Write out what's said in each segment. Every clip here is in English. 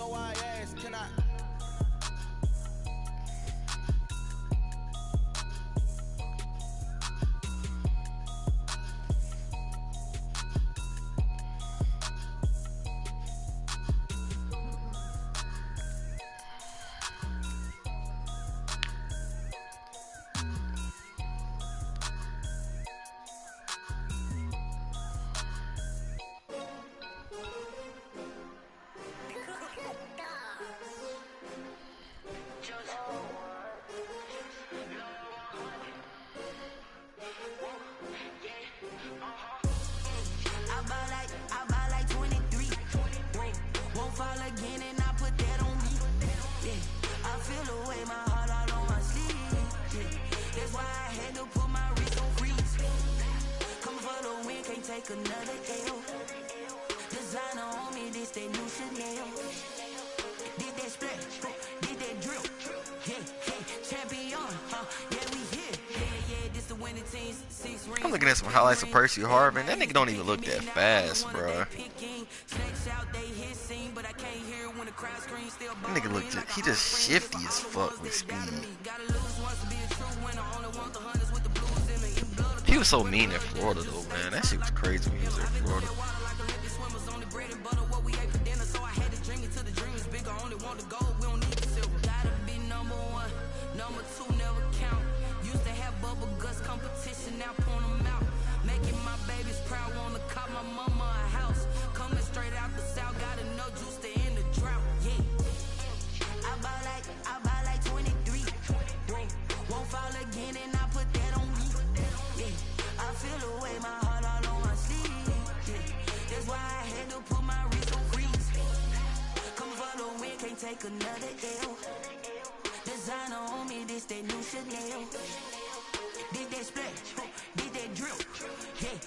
So I ask, can I? Another L. Designer on me, this that new Chanel. Did that splash, did that drill. Yeah, champion, yeah, we here. Yeah, this the winning team, 6 rings. I'm looking at some highlights of Percy Harvin. That nigga don't even look that fast, bro. That nigga look just, he just shifty as fuck with speed. He was so mean in Florida though, man. That shit was crazy when he was in Florida. Take another L. Designer on me, this that new Chanel. Did that splash, did that drill. Yeah,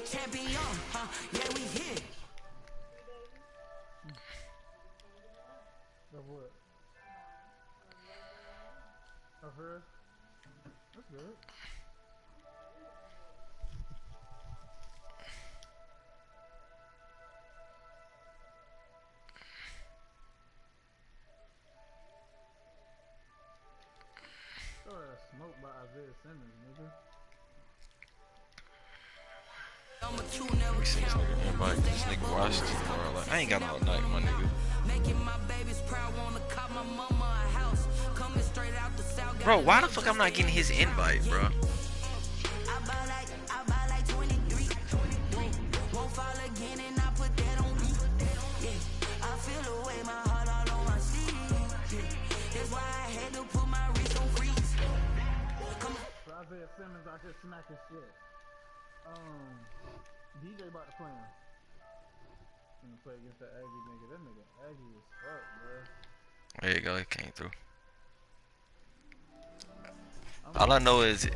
champion, yeah, we here. Of what? Of her? That's good. Smoked by Isaiah Simmons, nigga. Let me see this nigga invite. This nigga watched it, bro. Like, I ain't got all night, my nigga. Bro, why the fuck I'm not getting his invite, bro? Isaiah Simmons out here smacking shit. DJ about to play him. Gonna play against that Aggie nigga. That nigga Aggie as fuck, bro. There you go, it came through. All I know is,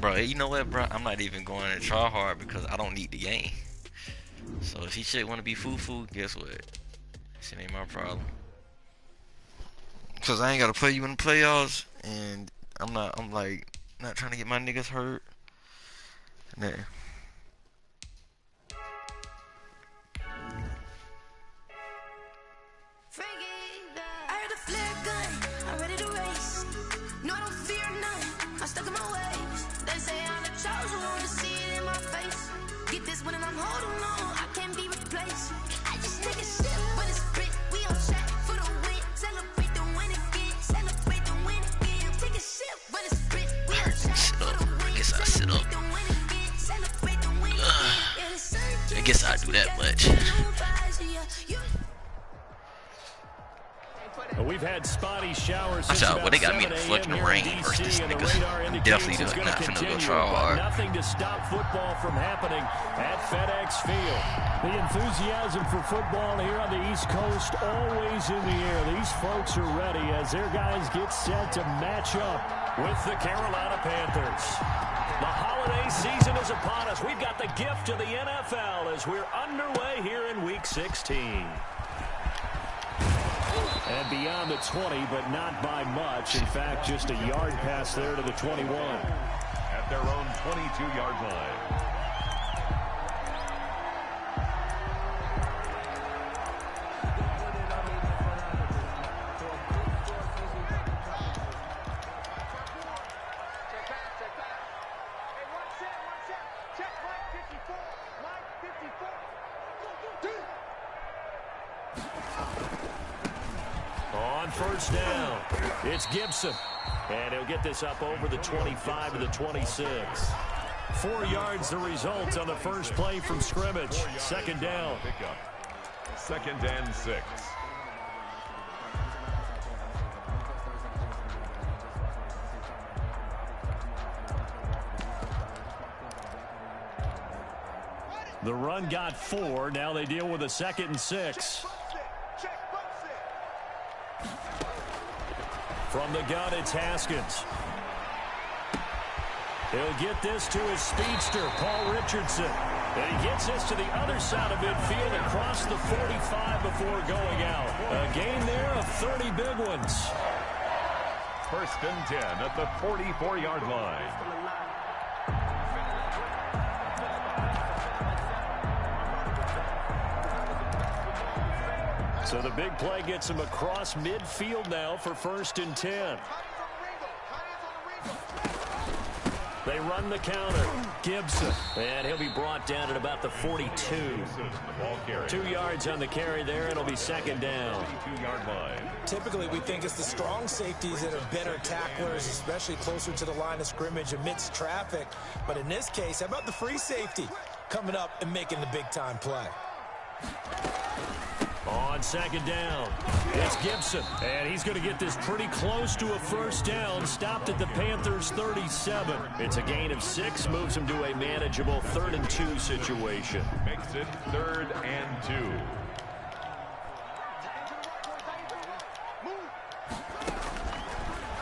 bro, you know what, bro? I'm not even going to try hard because I don't need the game. So if he shit want to be foo-foo, guess what? Shit ain't my problem. Cause I ain't gotta play you in the playoffs, and I'm like not trying to get my niggas hurt. Nah. I heard a flare gun, I'm ready to race. No, I don't fear none, I'm stuck in my ways. They say I'm the chosen one, to see it in my face. Get this one and I'm holding on, I can't be replaced. I just take a sip when it's split, we on track for the win. Celebrate the win again, celebrate the win again. Take a sip when it's split, we on track for the win. I guess I sit up. I guess I do that much. We've had spotty showers. I saw what they got me in the flex in the rain versus this niggas. I'm definitely not finna go try hard. Nothing to stop football from happening at FedEx Field. The enthusiasm for football here on the East Coast always in the air. These folks are ready as their guys get set to match up with the Carolina Panthers. The holiday season is upon us. We've got the gift of the NFL as we're underway here in Week 16. And beyond the 20, but not by much. In fact, just a yard pass there to the 21. At their own 22-yard line. 2 On first down, it's Gibson. And he'll get this up over the 25 to the 26. 4 yards the result on the first play from scrimmage. Second down. Pickup. 2nd and 6. The run got 4. Now they deal with a 2nd and 6. From the gun, it's Haskins. He'll get this to his speedster, Paul Richardson. And he gets this to the other side of midfield across the 45 before going out. A gain there of 30 big ones. 1st and 10 at the 44-yard line. So the big play gets him across midfield now for 1st and 10. They run the counter. Gibson. And he'll be brought down at about the 42. 2 yards on the carry there, and it'll be 2nd down. 22-yard line. Typically, we think it's the strong safeties that are better tacklers, especially closer to the line of scrimmage amidst traffic. But in this case, how about the free safety coming up and making the big-time play? On 2nd down, it's Gibson. And he's going to get this pretty close to a first down. Stopped at the Panthers' 37. It's a gain of 6. Moves him to a manageable 3rd and 2 situation. Makes it 3rd and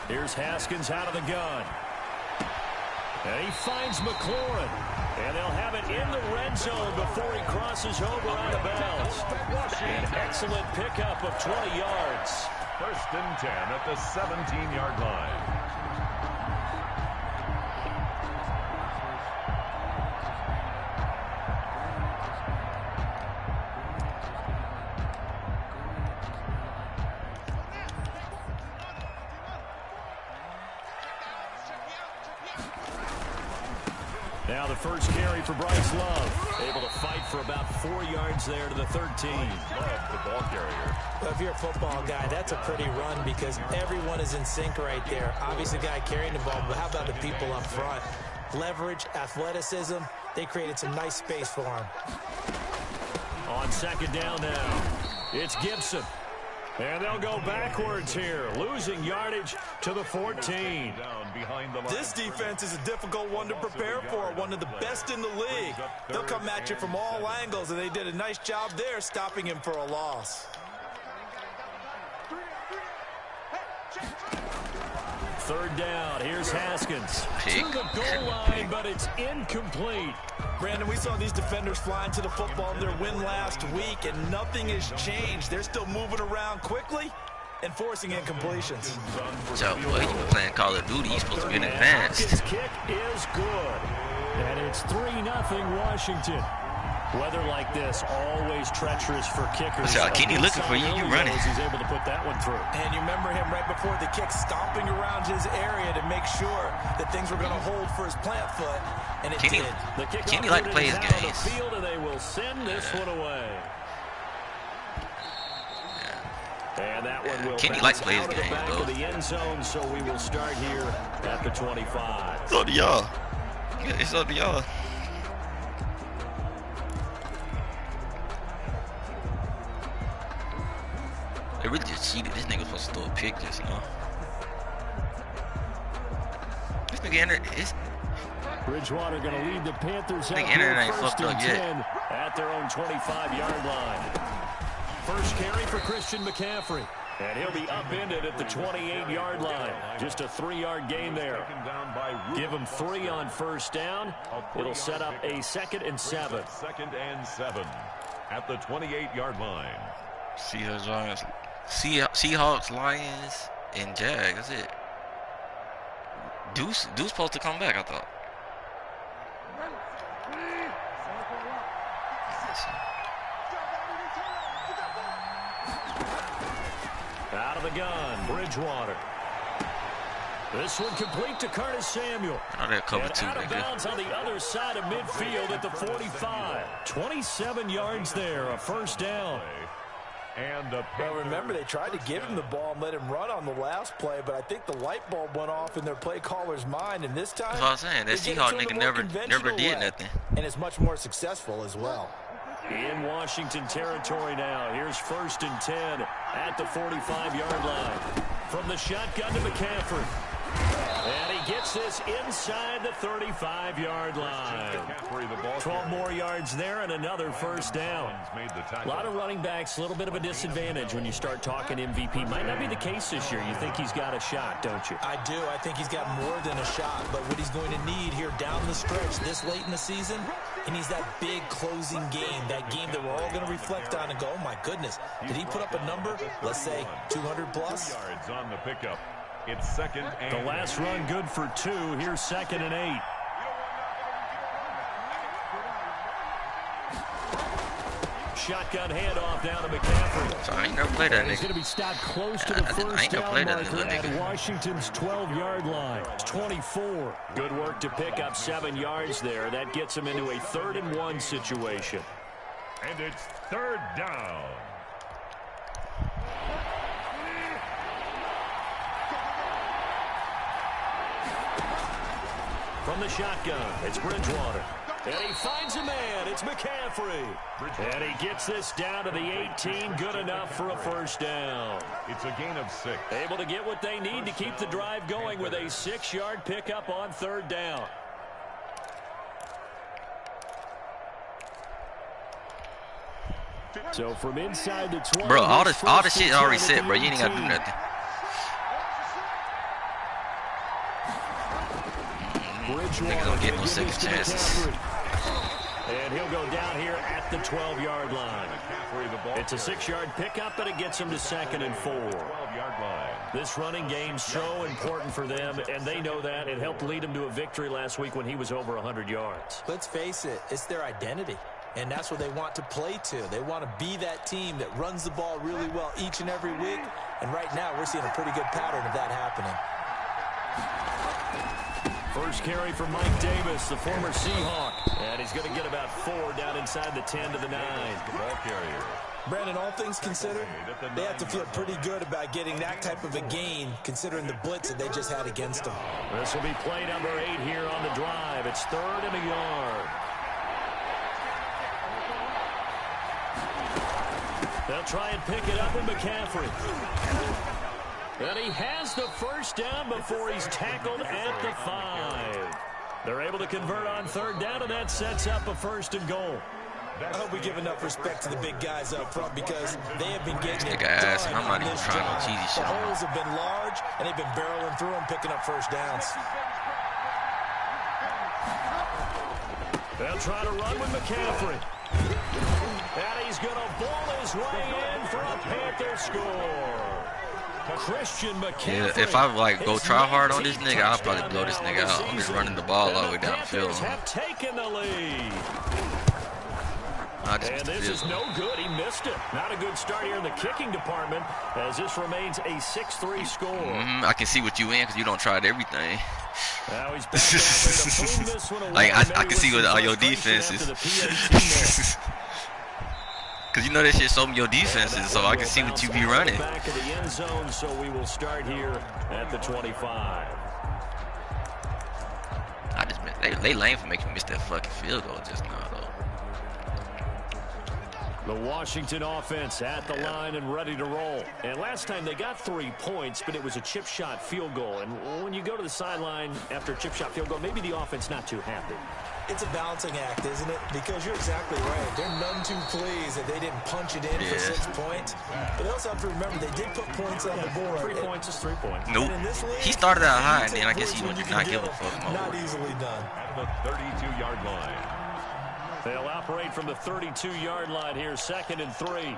2. Here's Haskins out of the gun. And he finds McLaurin. And they'll have it in the red zone before he crosses over out of bounds. An excellent pickup of 20 yards. 1st and 10 at the 17-yard line. Now the first carry for Bryce Love. Able to fight for about 4 yards there to the 13. Love the ball carrier. Well, if you're a football guy, that's a pretty run because everyone is in sync right there. Obviously, the guy carrying the ball, but how about the people up front? Leverage, athleticism, they created some nice space for him. On 2nd down now, it's Gibson. And they'll go backwards here, losing yardage to the 14. This defense is a difficult one to prepare for, one of the best in the league. They'll come at you from all angles, and they did a nice job there stopping him for a loss. 3rd down, here's Haskins. To the goal line, but it's incomplete. Brandon, we saw these defenders flying to the football in their win last week, and nothing has changed. They're still moving around quickly and forcing incompletions. So, boy, you playing Call of Duty, you're supposed to be in advance. His kick is good. And it's 3-0 Washington. Weather like this, always treacherous for kickers. So, Kenny looking for you, you running. He's able to put that one through. And you remember him right before the kick, stomping around his area to make sure that things were going to hold for his plant foot, and it did. Kenny like to play his games. Field, and they will send this one away. And that one will Kenny likes to play his out of the games, back though. of the end zone, so we will start here at the 25. It's up to y'all. It's up to y'all. They really just cheated. This nigga was supposed to throw a pick just now. This nigga entered. Bridgewater going to lead the Panthers out internet ain't first fucked up and yet. 10 at their own 25-yard line. First carry for Christian McCaffrey. And he'll be upended at the 28-yard line. Just a 3-yard gain there. Give him 3 on first down. It'll set up a 2nd and 7. 2nd and 7 at the 28-yard line. Seahawks, Lions, and Jags. That's it. Deuce supposed to come back, I thought. Out of the gun, Bridgewater. This one complete to Curtis Samuel. I know they'll cover and two, out of bounds on the other side of midfield at the 45. 27 yards there, a first down. And the well, remember, they tried to give him the ball and let him run on the last play, but I think the light bulb went off in their play caller's mind, and this time, that's what I'm saying. That Seahawks nigga never did nothing. And it's much more successful as well. In Washington territory now. Here's 1st and 10 at the 45-yard line. From the shotgun to McCaffrey. And he gets this inside the 35-yard line. 12 more yards there and another first down. A lot of running backs, a little bit of a disadvantage when you start talking MVP. Might not be the case this year. You think he's got a shot, don't you? I do. I think he's got more than a shot. But what he's going to need here down the stretch this late in the season, he needs that big closing game, that game that we're all going to reflect on and go, oh, my goodness, did he put up a number, let's say, 200 plus? Yards on the pickup. It's 2nd and the last run good for 2. Here's 2nd and 8. Shotgun handoff down to McCaffrey. So I ain't never played that nigga. He's going to be stopped close to the first down marker at Washington's 12-yard line. It's 24. Good work to pick up 7 yards there. That gets him into a 3rd and 1 situation. And it's 3rd down. From the shotgun, it's Bridgewater. And he finds a man. It's McCaffrey. And he gets this down to the 18. Good enough for a first down. It's a gain of 6. Able to get what they need to keep the drive going with a 6-yard pickup on 3rd down. So from inside the 20. Bro, all the shit already set, bro. You ain't got to do nothing. Niggas don't get no second chances. And he'll go down here at the 12-yard line. It's a 6-yard pickup, but it gets him to 2nd and 4. This running game's so important for them, and they know that. It helped lead them to a victory last week when he was over 100 yards. Let's face it, it's their identity, and that's what they want to play to. They want to be that team that runs the ball really well each and every week, and right now we're seeing a pretty good pattern of that happening. First carry for Mike Davis, the former Seahawk. And he's going to get about 4 down inside the 10 to the 9. The ball carrier. Brandon, all things considered, they have to feel pretty good about getting that type of a gain, considering the blitz that they just had against them. This will be play number 8 here on the drive. It's 3rd and a yard. They'll try and pick it up with McCaffrey. And he has the first down before he's tackled at the 5. They're able to convert on 3rd down, and that sets up a 1st and goal. I hope we give enough respect to the big guys up front because they have been getting it ass. done. I'm not even trying no cheesy shit. The holes have been large, and they've been barreling through them, picking up first downs. They'll try to run with McCaffrey. And he's going to ball his way in for a Panther score. Christian McCaffrey. Yeah, if I go try hard on this nigga, I'll probably blow this nigga out. I'm just running the ball all the way down the field. Have taken the lead. And this is no good. He missed it. Not a good start here in the kicking department as this remains a 6-3 score. I can see what you in because you don't try everything. Now he's back to boom this one away. Like I can see what all your defenses. Because you know that shit showed me your defenses, so I can see what you be running. Back of the end zone, so we will start here at the 25. They lame for making me miss that fucking field goal just now, though. The Washington offense at the line and ready to roll. And last time they got 3 points, but it was a chip shot field goal. And when you go to the sideline after a chip shot field goal, maybe the offense not too happy. It's a balancing act, isn't it? Because you're exactly right. They're none too pleased that they didn't punch it in for 6 points. But they also have to remember they did put points on the board. 3 points is 3 points. Nope. He started out high, and then I guess he did not give a fuck. Not easily done. At the 32-yard line. They'll operate from the 32-yard line here, 2nd and 3.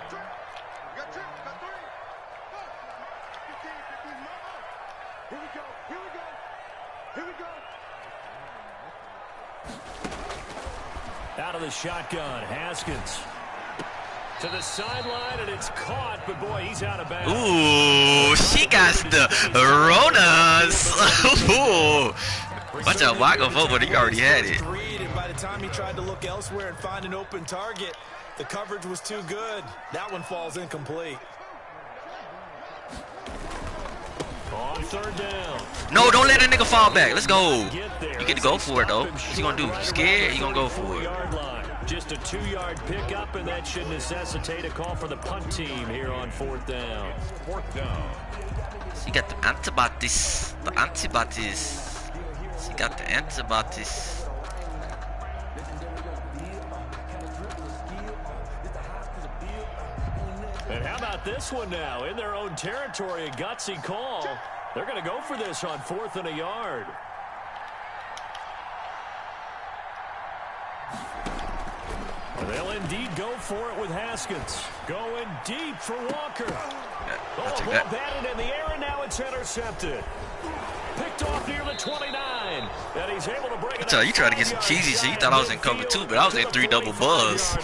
Out of the shotgun, Haskins. To the sideline, and it's caught, but boy, he's out of bounds. Ooh, she got the Ronas. Ooh. Watch out, Wago vote, but he already had it. And by the time he tried to look elsewhere and find an open target, the coverage was too good. That one falls incomplete. On third down. No, don't let that nigga fall back. Let's go. You get to go for it, though. What's he gonna do? You scared? He gonna go for it. Just a 2-yard pickup, and that should necessitate a call for the punt team here on fourth down. Fourth down. She got the antibodies. The antibodies. She got the antibodies. And how about this one now? In their own territory, a gutsy call. They're going to go for this on 4th and a yard. They'll indeed go for it with Haskins. Going deep for Walker. I'll take that. Batted in the air, and now it's intercepted. Picked off near the 29. And he's able to break it. You tried to get some cheesy shit. You thought I was in cover 2, but I was in 3 double buzz.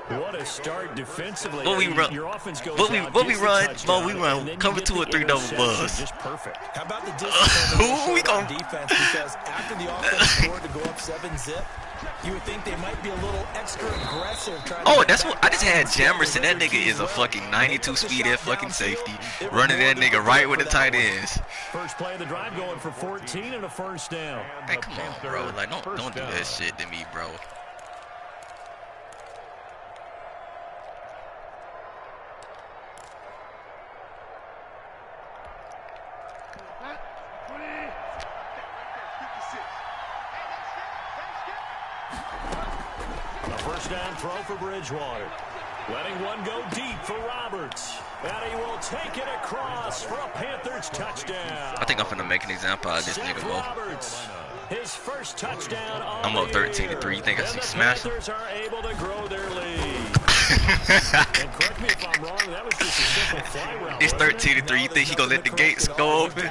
What a start defensively. What we run? What we run? Mo, we run cover 2 or 3 double buzz. Just perfect. How about the discipline we on defense? Because after the offense scored to go up 7-zip, you would think they might be a little extra aggressive. That's what I just had. Jamerson, that nigga is a fucking 92 speed at fucking safety, running that nigga right with the tight ends. First play of the drive going for 14 and a first down. Hey, come on, bro. Like, don't do that shit to me, bro. First down throw for Bridgewater. Letting one go deep for Roberts. And he will take it across for a Panthers touchdown. I think I'm finna make an example out of this nigga, Mo. Roberts, his first touchdown on I'm up 13-3. You think I see smash? The Panthers are able to grow their lead. And correct me if I'm wrong, that was just a simple fly route. It's 13-3. You think he gonna let the gates go open?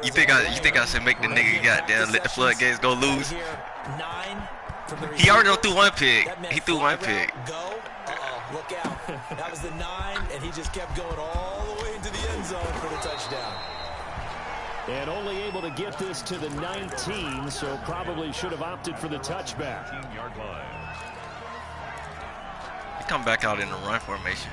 You think I should make the nigga goddamn let the floodgates go loose? He already threw one pick. He threw one pick. Look out. That was the 9, and he just kept going all the way into the end zone for the touchdown. And only able to get this to the 19, so probably should have opted for the touchback. 15-yard line. He come back out in the run formation.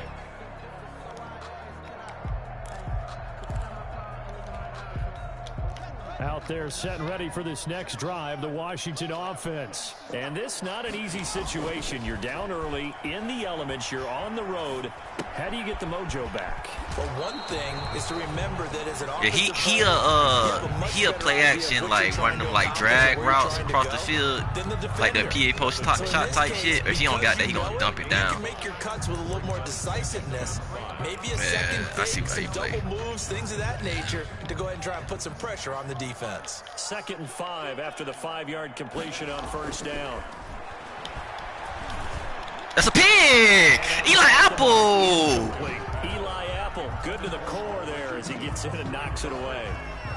Out there set and ready for this next drive, the Washington offense. And this not an easy situation. You're down early, in the elements, you're on the road. How do you get the mojo back? Well, one thing is to remember that as an Yeah, he'll play action, like one of them like drag routes across the field, like that PA post shot type shit. Or if he don't got that, he gonna dump it down. You can make your cuts with a little more decisiveness. Maybe a second I see fake, how you some double moves, things of that nature, to go ahead and try and put some pressure on the defense. 2nd and 5 after the 5-yard completion on first down. That's a pick! Eli Apple! Eli Apple, good to the core there as he gets in and knocks it away.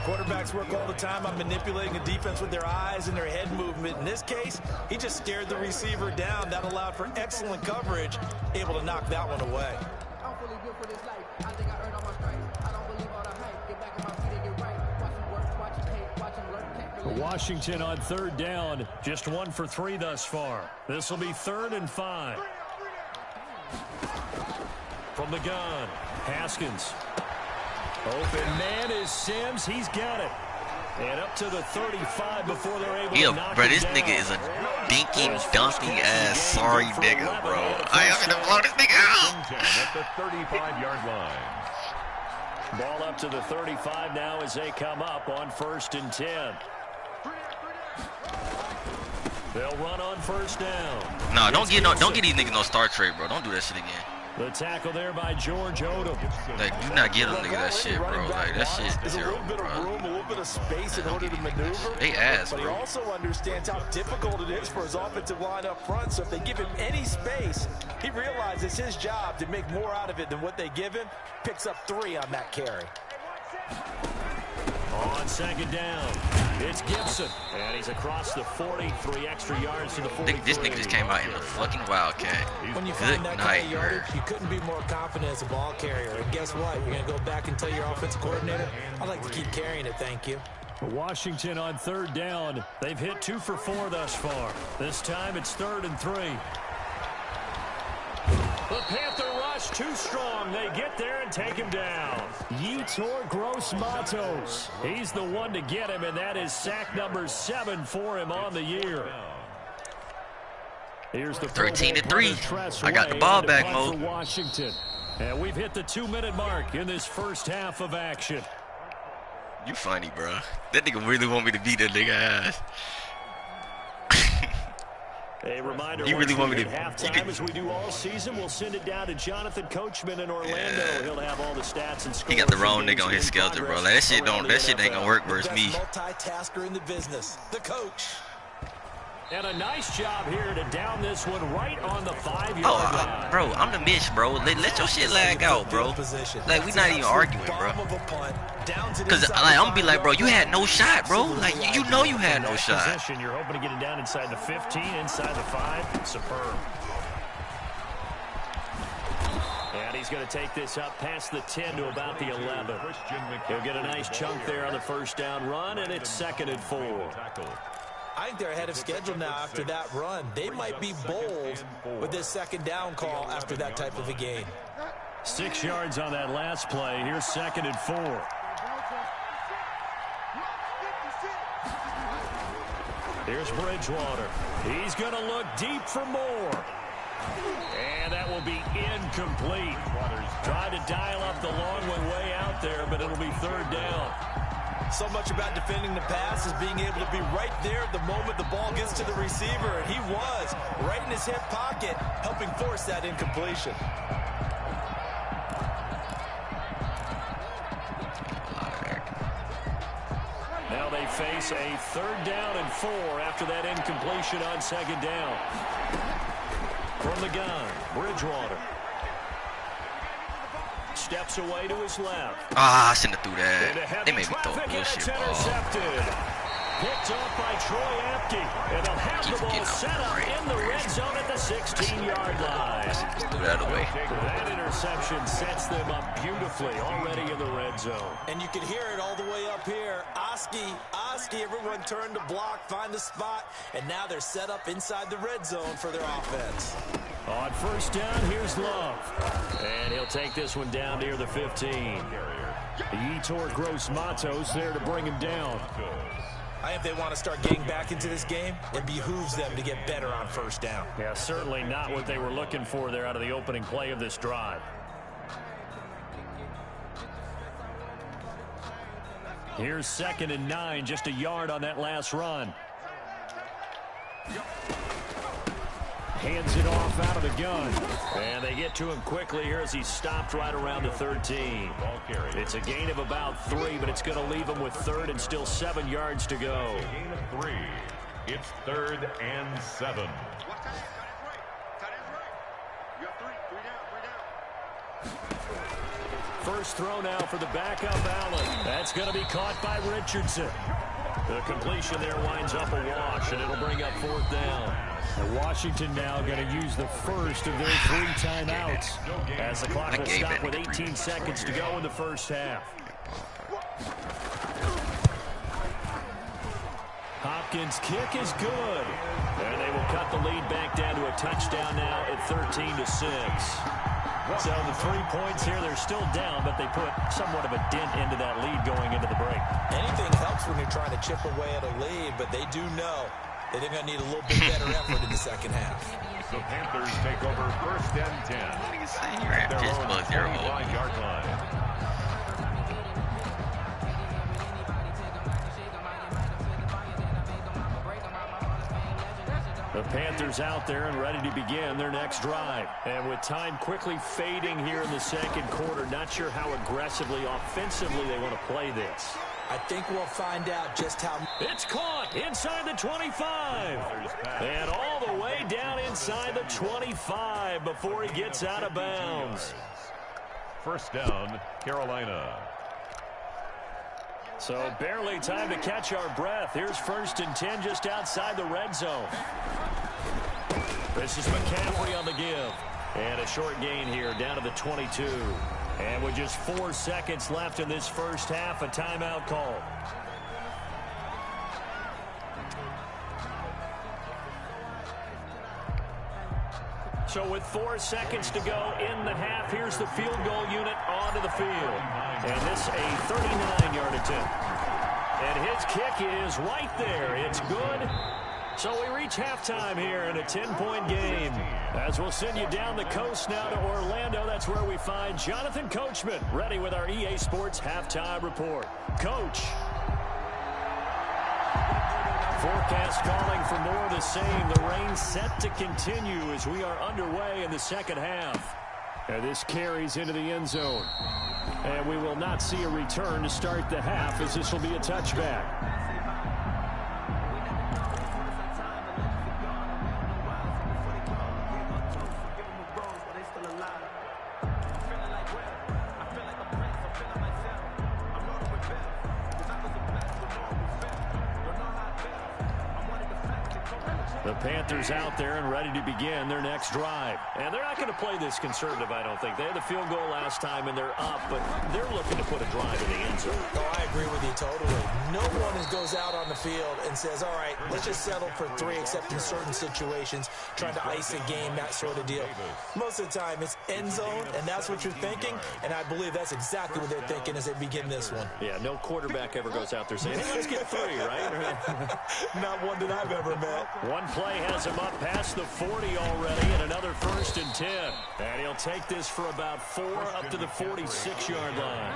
Quarterbacks work all the time on manipulating a defense with their eyes and their head movement. In this case, he just stared the receiver down. That allowed for excellent coverage, able to knock that one away. Washington on third down, just 1 for 3 thus far. This will be 3rd and 5. From the gun, Haskins. Open man is Sims. He's got it. And up to the 35 before they're able to knock bro, this down. nigga is a dinky, dunky ass sorry nigga, bro. I am gonna blow this nigga out. At the 35-yard line. Ball up to the 35 now as they come up on 1st and 10. They'll run on first down. Nah, don't get these niggas no star trade, bro. Don't do that shit again. The tackle there by George Odom. Like, do not give them nigga that shit, bro. Like, that shit is terrible, a little bit of room, a little bit of space in order to maneuver. They ass, but he bro. also understands how difficult it is for his offensive line up front. So if they give him any space, he realizes it's his job to make more out of it than what they give him. Picks up 3 on that carry. On second down, it's Gibson. And he's across the 40, 3 extra yards to the 43. This nigga just came out in the fucking Wildcat. When you find that kind of yardage, you couldn't be more confident as a ball carrier. And guess what? You're going to go back and tell your offensive coordinator, I'd like to keep carrying it, thank you. Washington on third down. They've hit 2 for 4 thus far. This time it's 3rd and 3. The Panther rush too strong. They get there and take him down. Yetur Gross-Matos. He's the one to get him, and that is sack number 7 for him on the year. Here's the 13-3. I got the ball back, Mo. Washington. And we've hit the 2-minute mark in this first half of action. You funny, bro. That nigga really want me to beat that nigga ass. A reminder, he really want me to halftime, as we do all season, we'll send it down to Jonathan Coachman in Orlando. Yeah. He'll have all the stats and scores. He got the wrong nigga on his schedule, bro. Like, that shit ain't gonna work versus me. Multitasker in the business, the coach. And a nice job here to down this one right on the 5-yard line. Bro, I'm the bitch, bro. Let your shit lag out, bro. Like, we not even arguing, bro. Because like, I'm gonna be like, bro, you had no shot, bro. Like, you know you had no shot. You're hoping to get it down inside the 15, inside the 5. Superb. And he's going to take this up past the 10 to about the 11. He'll get a nice chunk there on the first down run, and it's 2nd and 4. I think they're ahead of schedule now after that run. They might be bold with this 2nd down call after that type of a gain. 6 yards on that last play. Here's 2nd and 4. Here's Bridgewater. He's going to look deep for more. And that will be incomplete. Tried to dial up the long way out there, but it'll be 3rd down. So much about defending the pass is being able to be right there at the moment the ball gets to the receiver. And he was right in his hip pocket, helping force that incompletion. Now they face a 3rd down and 4 after that incompletion on 2nd down. From the gun, Bridgewater. Steps away to his left. I shouldn't have threw that. They made me throw a bullshit ball. Picked off by Troy Apke. And they'll have the ball set up in the red zone at the 16-yard line. Just threw that away. That interception sets them up beautifully already in the red zone. And you can hear it all the way up here. Oski, everyone turned to block, find the spot, and now they're set up inside the red zone for their offense. On 1st down, here's Love. And he'll take this one down near the 15. Yetur Gross-Matos there to bring him down. I think if they want to start getting back into this game, it behooves them to get better on 1st down. Yeah, certainly not what they were looking for there out of the opening play of this drive. Here's 2nd and 9, just a yard on that last run. Hands it off out of the gun. And they get to him quickly here as he's stopped right around the 13. It's a gain of about 3, but it's going to leave him with 3rd and still 7 yards to go. Gain of 3. It's 3rd and 7. First throw now for the backup Allen. That's going to be caught by Richardson. The completion there winds up a wash, and it'll bring up 4th down. And Washington now going to use the first of their 3 timeouts as the clock will stop with 18 seconds to go in the first half. Hopkins' kick is good. And they will cut the lead back down to a touchdown now at 13-6. So the 3 points here, they're still down, but they put somewhat of a dent into that lead going into the break. Anything helps when you're trying to chip away at a lead, but they do know that they're going to need a little bit better effort in the second half. The Panthers take over 1st and 10. At their own 45-yard line. The Panthers out there and ready to begin their next drive. And with time quickly fading here in the 2nd quarter, not sure how aggressively, offensively they want to play this. I think we'll find out just how. It's caught inside the 25. And all the way down inside the 25 before he gets out of bounds. 1st down, Carolina. So barely time to catch our breath. Here's 1st and 10 just outside the red zone. This is McCaffrey on the give. And a short gain here down to the 22. And with just 4 seconds left in this first half, a timeout call. So with 4 seconds to go in the half, here's the field goal unit onto the field. And this a 39-yard attempt. And his kick is right there. It's good. So we reach halftime here in a 10-point game. As we'll send you down the coast now to Orlando, that's where we find Jonathan Coachman, ready with our EA Sports halftime report. Coach. Forecast calling for more of the same. The rain set to continue as we are underway in the second half. And this carries into the end zone. And we will not see a return to start the half, as this will be a touchback. The Panthers out there and ready to begin their next drive. And they're not going to play this conservative, I don't think. They had the field goal last time, and they're up, but they're looking to put a drive in the end zone. Oh, I agree with you totally. No one goes out on the field and says, all right, let's just settle for 3, except in certain situations, trying to ice a game, that sort of deal. Most of the time, it's end zone, and that's what you're thinking, and I believe that's exactly what they're thinking as they begin this one. Yeah, no quarterback ever goes out there saying, hey, let's get 3, right? Not one that I've ever met. One play has him up past the 40 already, and another 1st and 10. And he'll take this for about 4 up to the 46-yard line.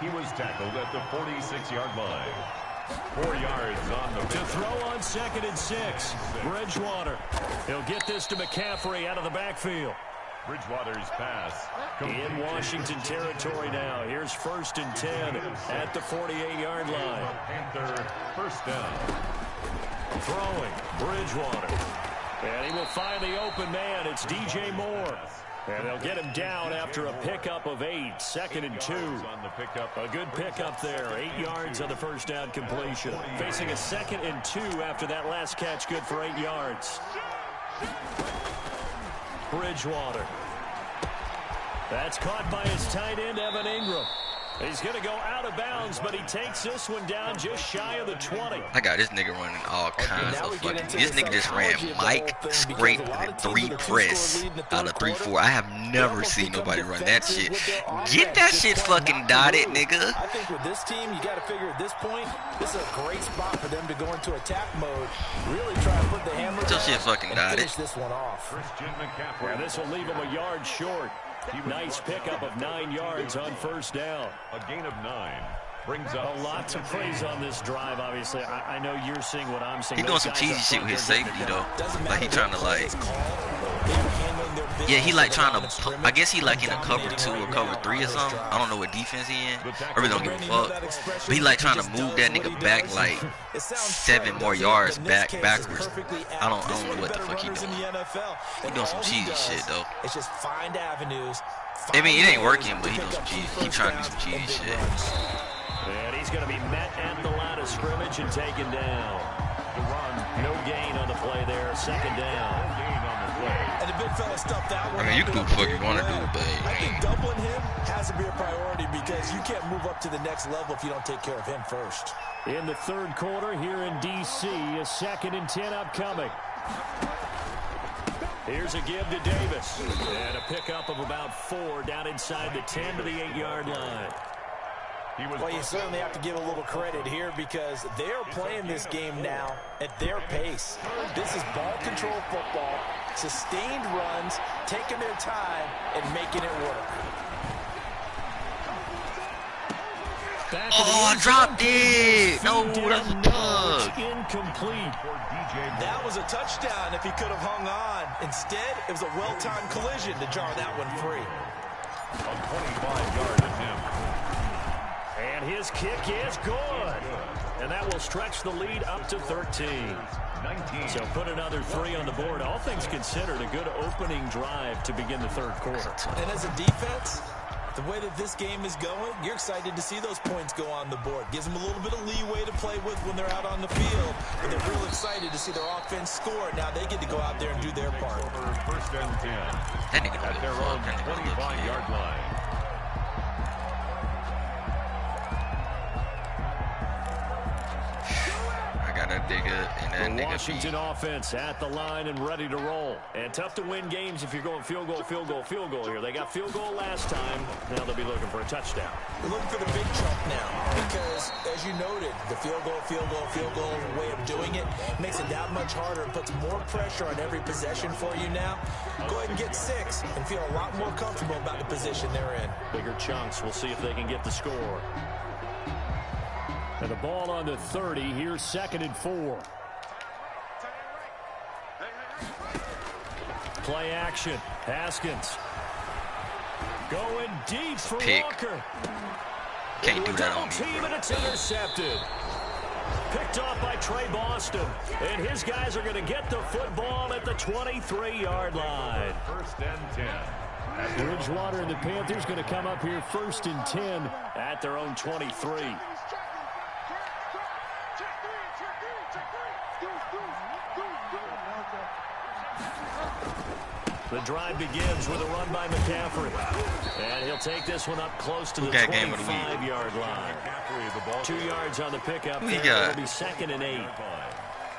He was tackled at the 46-yard line. 4 yards on the to throw on 2nd and 6. Bridgewater. He'll get this to McCaffrey out of the backfield. Bridgewater's pass. In Washington territory now. Here's 1st and 10 at the 48-yard line. Panther first down. Throwing, Bridgewater. And he will find the open man. It's DJ Moore. And they'll get him down after a pickup of 8. 2nd and 2. A good pickup there. 8 yards on the first down completion. Facing a 2nd and 2 after that last catch. Good for 8 yards. Bridgewater. That's caught by his tight end, Evan Ingram. He's going to go out of bounds, but he takes this one down just shy of the 20. I got this nigga running all kinds of fucking. This nigga just ran Mike, scrape, and 3 press out of 3-4. I have never seen nobody run that shit. Get that shit fucking dotted, nigga. I think with this team, you got to figure at this point, this is a great spot for them to go into attack mode. Really try to put the hammer down shit fucking and dotted. finish this one off. Yeah, this will leave him a yard short. Nice pickup of 9 yards on first down. A gain of 9 brings up a lot to praise on this drive, obviously. I know you're seeing what I'm seeing. He doing some cheesy shit with his safety, though. Like, he trying to, like... Yeah, he, like, trying to... I guess he, like, in a cover 2 or cover 3 or something. I don't know what defense he in. I really don't give a fuck. But he, like, trying to move that nigga back, like, 7 more yards backwards. I don't know what the fuck he doing. He doing some cheesy shit, though. It's just find avenues. I mean, it ain't working, but he doing some cheesy. He trying to do some cheesy shit. And he's going to be met at the line of scrimmage and taken down. No gain on the play there. 2nd down. And the big fella stuffed that one. I mean, you can do what the fuck you want to do, but I think doubling him has to be a priority because you can't move up to the next level if you don't take care of him first. In the 3rd quarter here in D.C., a 2nd and 10 upcoming. Here's a give to Davis. And a pickup of about 4 down inside the 10 to the 8-yard line. Well, you certainly have to give a little credit here because they're playing this game now at their pace. This is ball control football, sustained runs, taking their time, and making it work. Oh, I dropped it! No, that's a tug. Incomplete. That was a touchdown if he could have hung on. Instead, it was a well-timed collision to jar that one free. A 25-yard attempt. And his kick is good. And that will stretch the lead up to 13. 19. So put another 3 on the board. All ththings considered, a good opening drive to begin the 3rd quarter. And as a defense, The way that this game is going, you're excited to see those points go on the board. Gives them a little bit of leeway to play with when they're out on the field. But they're real excited to see their offense score. Now they get to go out there and do their part. First and 10. At their own 25-yard line. That nigga and that nigga Washington offense at the line and ready to roll. And tough to win games if you're going field goal, field goal, field goal here. They got field goal last time. Now they'll be looking for a touchdown. They're looking for the big chunk now because, as you noted, the field goal way of doing it makes it that much harder and puts more pressure on every possession for you now. Go ahead and get 6 and feel a lot more comfortable about the position they're in. Bigger chunks. We'll see if they can get the score. And the ball on the 30. Here's 2nd and 4. Play action. Haskins. Going deep for pick. Walker. Can't do that on me, team, bro. and it's intercepted. Picked off by Trey Boston. And his guys are going to get the football at the 23-yard line. First and 10. Bridgewater and the Panthers going to come up here 1st and 10 at their own 23. The drive begins with a run by McCaffrey. And he'll take this one up close to the 25-yard line. 2 yards on the pickup. It'll be 2nd and 8.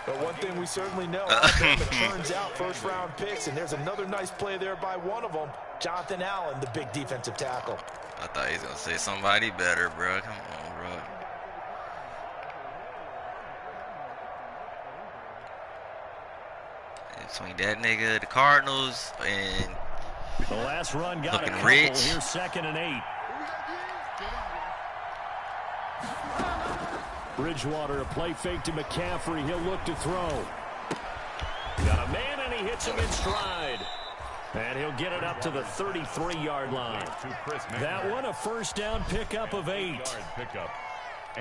But one thing we certainly know, it turns out first-round picks, and there's another nice play there by one of them, Jonathan Allen, the big defensive tackle. I thought he was going to say somebody better, bro. Come on, bro. Between that nigga, the Cardinals, and the last run got looking a couple. rich. Here's 2nd and 8. Bridgewater, a play fake to McCaffrey. He'll look to throw. Got a man, and he hits him in stride. And he'll get it up to the 33-yard line. That one a first down pickup of 8.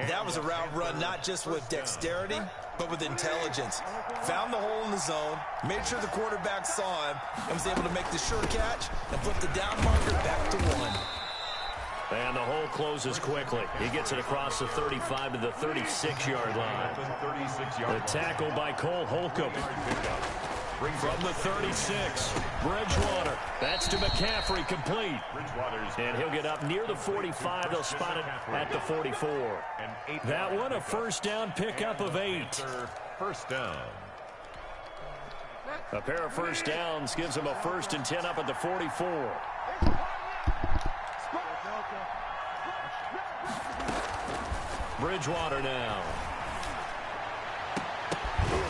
That was a route run not just with dexterity, but with intelligence. Found the hole in the zone, made sure the quarterback saw him, and was able to make the sure catch and flip the down marker back to 1. And the hole closes quickly. He gets it across the 35 to the 36-yard line. The tackle by Cole Holcomb. From the 36, Bridgewater. That's to McCaffrey, complete. And he'll get up near the 45. They'll spot it at the 44. That one a first down pickup of 8. First down. A pair of first downs gives him a 1st and 10 up at the 44. Bridgewater now.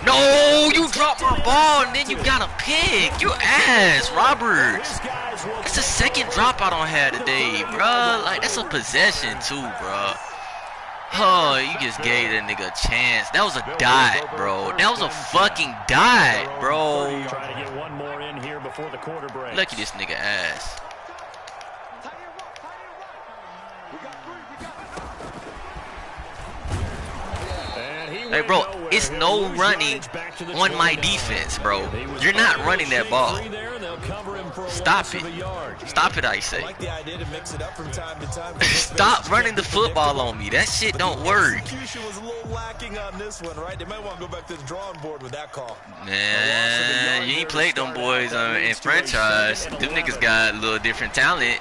No, you dropped my ball and then you got a pick. You ass, Roberts. That's the 2nd drop I don't have today, bro. Like, that's a possession too, bro. Oh, you just gave that nigga a chance. That was a dot, bro. That was a fucking dot, bro. Try to get one more in here before the quarter break. Look at this nigga ass. Hey, bro, it's no running on my defense, bro. You're not running that ball. Stop it. Stop it, I say. Stop running the football on me. That shit don't work. Execution was a little lacking on this one, right? They might want to go back to the drawing board with that call. Man, you ain't played them boys in franchise. Them niggas got a little different talent.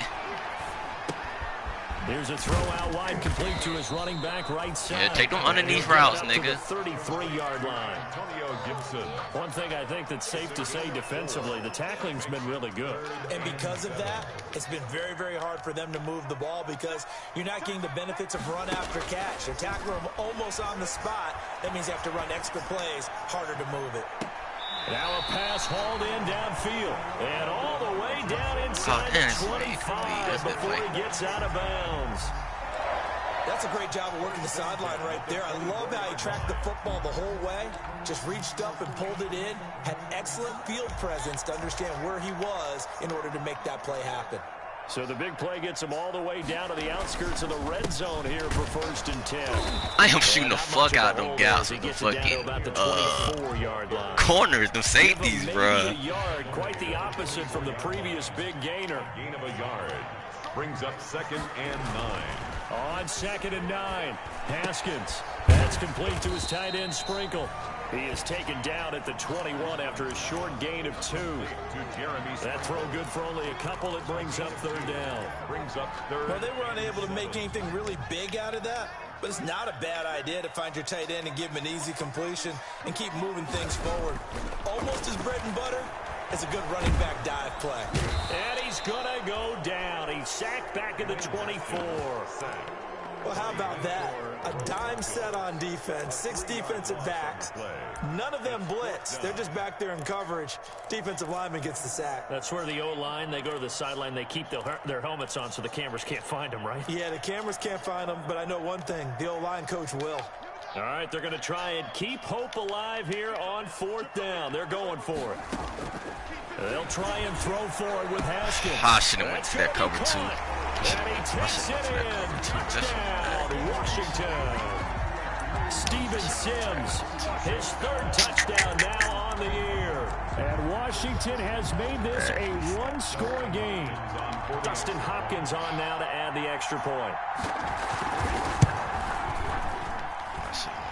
There's a throw out wide, complete to his running back right side. Yeah, take them underneath routes, nigga. 33-yard line. One thing I think that's safe to say defensively, the tackling's been really good. And because of that, it's been very, very hard for them to move the ball because you're not getting the benefits of run after catch. They're tackling them almost on the spot. That means you have to run extra plays, harder to move it. Now a pass hauled in downfield. And all the way down inside the 25 before he gets out of bounds. That's a great job of working the sideline right there. I love how he tracked the football the whole way. Just reached up and pulled it in. Had excellent field presence to understand where he was in order to make that play happen. So the big play gets them all the way down to the outskirts of the red zone here for 1st and 10. I am shooting the fuck out of them guys with the fucking corners, them safeties, bro. Quite the opposite from the previous big gainer. Gain of a yard. Brings up 2nd and 9. On 2nd and 9, Haskins. That's complete to his tight end Sprinkle. He is taken down at the 21 after a short gain of 2. That throw good for only a couple. It brings up 3rd down. Brings up 3rd. Well, they were unable to make anything really big out of that, but it's not a bad idea to find your tight end and give him an easy completion and keep moving things forward. Almost as bread and butter. It's a good running back dive play. And he's going to go down. He's sacked back at the 24. Well, how about that? A dime set on defense, 6 defensive backs. None of them blitz. They're just back there in coverage. Defensive lineman gets the sack. That's where the O-line, they go to the sideline, they keep their helmets on so the cameras can't find them, right? Yeah, the cameras can't find them, but I know one thing. The O-line coach will. All right, they're going to try and keep hope alive here on 4th down. They're going for it. They'll try and throw for it with Haskins. I should have went to that cover, too. And he takes it in. Touchdown, Washington. Steven Sims, his 3rd touchdown now on the year. And Washington has made this a 1-score game. Dustin Hopkins on now to add the extra point.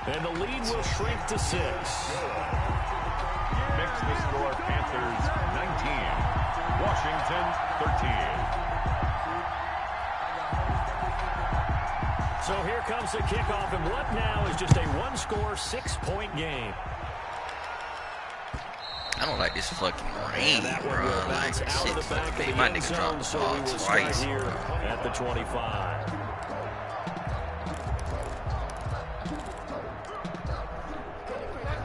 And the lead will shrink to 6. Makes the score Panthers 19. Washington 13. So here comes the kickoff, and what now is just a 1-score, 6-point game. I don't like this fucking rain, bro. Like, shit, made my nigga drop the ball twice. Here at the 25.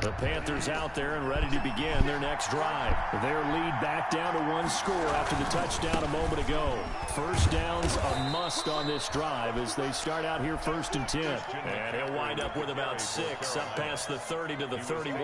The Panthers out there and ready to begin their next drive. Their lead back down to 1 score after the touchdown a moment ago. 1st down's a must on this drive as they start out here 1st and 10. And he'll wind up with about 6 up past the 30 to the 31.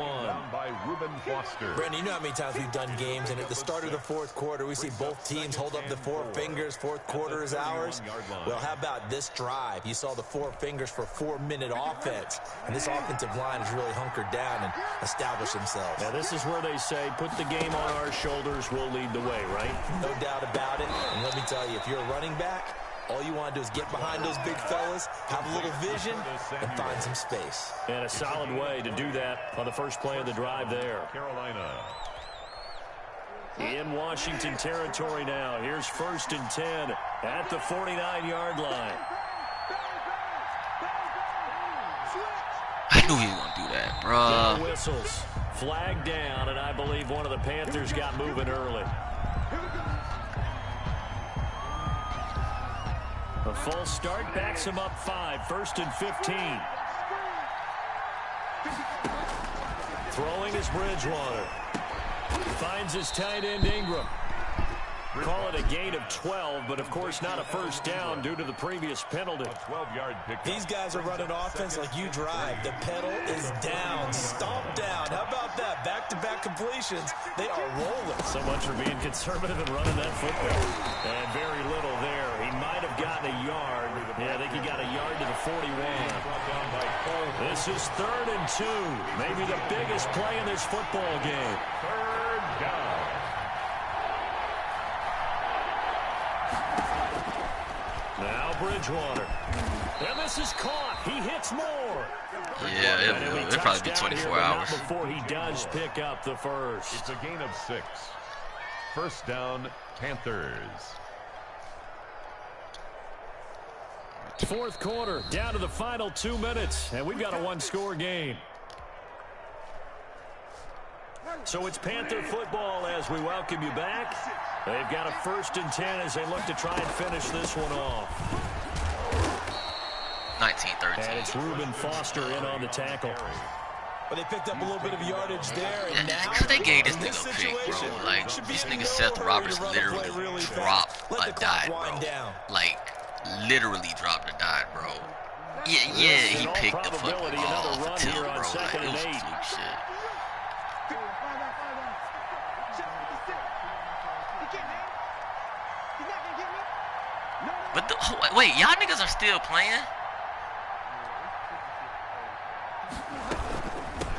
By Reuben Foster. Brandon, you know how many times we've done games, and at the start of the 4th quarter, we see both teams hold up the 4 fingers. 4th quarter is ours. Well, how about this drive? You saw the 4 fingers for 4-minute offense, and this offensive line is really hunkered down and establish themselves. Now, this is where they say, put the game on our shoulders, we'll lead the way, right? No doubt about it. And let me tell you, if you're a running back, all you want to do is get behind those big fellas, have a little vision, and find some space. And a solid way to do that on the first play of the drive there. Carolina. In Washington territory now. Here's 1st and 10 at the 49-yard line. I knew he was going to do that, bro. Whistles. Flag down, and I believe one of the Panthers got moving early. A false start backs him up 5. 1st and 15. Throwing is Bridgewater. Finds his tight end Ingram. Call it a gain of 12, but of course not a 1st down due to the previous penalty. 12-yard pick. These guys are running offense like you drive. The pedal is down, stomp down. How about that? Back-to-back completions. They are rolling. So much for being conservative and running that football. And very little there. He might have gotten a yard. Yeah, I think he got a yard to the 41. This is 3rd and 2. Maybe the biggest play in this football game. 3rd down. Now Bridgewater. And this is caught. He hits more. Yeah, it'll probably be 24 hours. Before he does pick up the 1st. It's a gain of 6. 1st down, Panthers. 4th quarter, down to the final 2 minutes, and we've got a 1-score game. So it's Panther football as we welcome you back. They've got a 1st and 10 as they look to try and finish this one off. 19-13. And it's Reuben Foster in on the tackle. But they picked up a little bit of yardage there. And now, because they gave this nigga a pick, bro. Like, this nigga Seth Roberts literally dropped a dime, bro. Like, literally dropped a dime, bro. Yeah, he picked the fucking ball off the tilt, bro. Like, it was fluke shit. But wait, y'all niggas are still playing?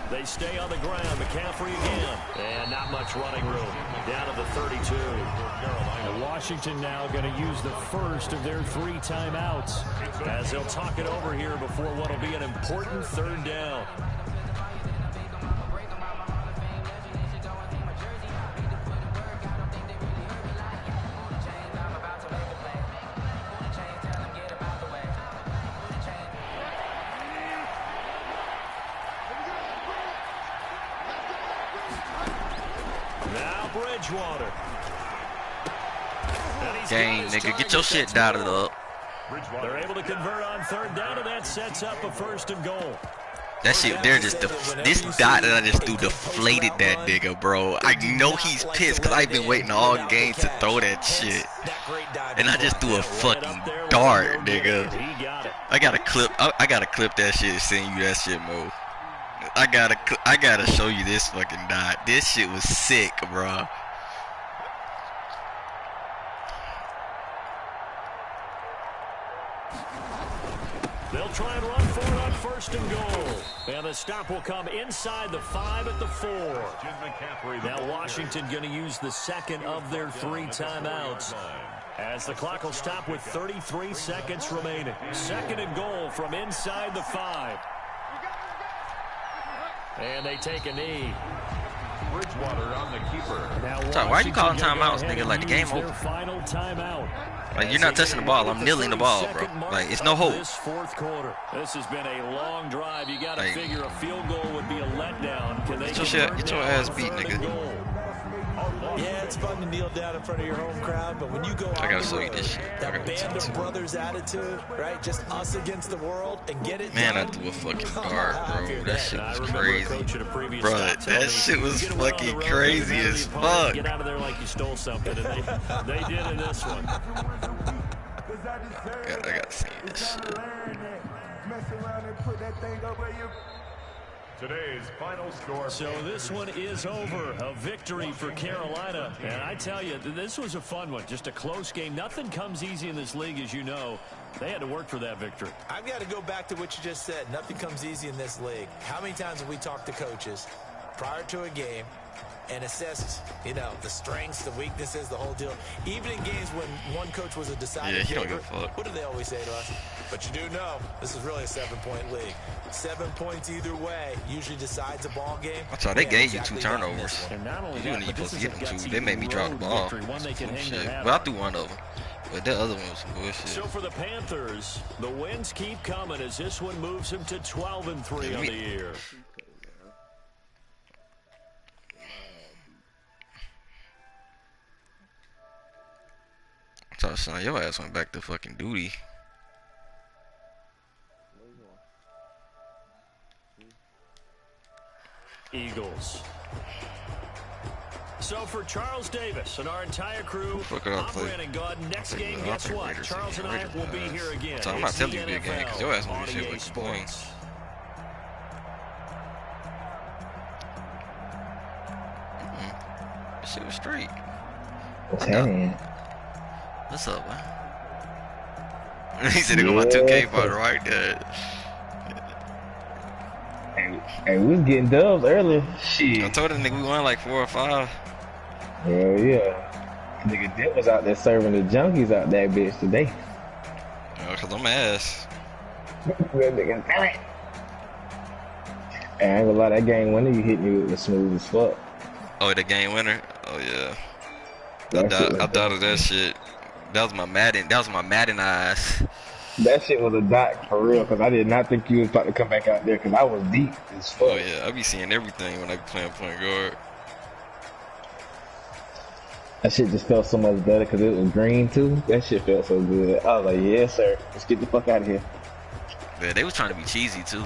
They stay on the ground. McCaffrey again. And not much running room. Down to the 32. And Washington now going to use the first of their 3 timeouts as they'll talk it over here before what will be an important 3rd down. Bridgewater. Game, nigga, get your shit dotted up. They're able to convert on 3rd down, and that sets up a 1st and goal. That shit, they're just this dot that I just threw deflated that nigga, bro. I know he's pissed because I've been waiting all game to throw that shit, and I just threw a fucking dart, nigga. I gotta clip that shit and send you that shit, Mo. I gotta show you this fucking dot. This shit was sick, bro. They'll try and run for it on 1st and goal. And the stop will come inside the 5 at the 4. Now Washington going to use the 2nd of their 3 timeouts. As the clock will stop with 33 seconds remaining. 2nd and goal from inside the 5. And they take a knee. Bridgewater on the keeper. So why are you calling timeouts, nigga? Like the game over. Final timeout. Like you're not touching the ball. I'm kneeling the ball, bro. Like it's no hope. This 4th quarter. This has been a long drive. You got to figure a field goal would be a letdown. Can they get your ass beat, nigga. Yeah, it's fun to kneel down in front of your home crowd, but when you go out I gotta show you this shit. that band of brothers attitude, right? Just us against the world and get it Man, done. I threw a fucking dart, bro. That shit was crazy. Bro, that shit was fucking crazy as fuck. Get out of there like you stole something, and they did in this one. I gotta see this shit. Today's final score. So this one is over. A victory for Carolina. And I tell you, this was a fun one. Just a close game. Nothing comes easy in this league, as you know. They had to work for that victory. I've got to go back to what you just said. Nothing comes easy in this league. How many times have we talked to coaches prior to a game and assessed, you know, the strengths, the weaknesses, the whole deal? Even in games when one coach was a deciding he don't favorite, give a fuck. what do they always say to us? But you do know this is really a 7-point league. 7 points either way usually decides a ball game. That's why they gave you 2 turnovers. And not only You that, weren't even but supposed this to is get them a 2. They made me drop the ball. victory, one they can Some hang shit. their hat Well, I on. threw one of them. But that other one was some bullshit. So for the Panthers, the wins keep coming as this one moves them to 12-3 on the year. So, son, your ass went back to fucking duty. Eagles. So for Charles Davis and our entire crew, I'm Brandon Gordon. Next game, guess what? Charles and I will be here again. So I'm not telling you to be a game because your ass won't be shit like the points. This shit was straight. What's happening? What's up, man? He said they got my 2K partner right there. Hey, we was getting dubs earlier. Shit. I told that nigga we won like 4 or 5. Hell yeah. Nigga Dip was out there serving the junkies out that bitch today. Cause I'm ass. That nigga, damn it. Hey, I ain't gonna lie, that game winner you hit me with was smooth as fuck. Oh, the game winner? Oh yeah. I doubted that shit. That was my Madden eyes. That shit was a dot for real, cause I did not think you was about to come back out there, cause I was deep as fuck. Oh yeah, I be seeing everything when I be playing point guard. That shit just felt so much better cause it was green too. That shit felt so good. I was like, yes sir, let's get the fuck out of here. Yeah, they was trying to be cheesy too.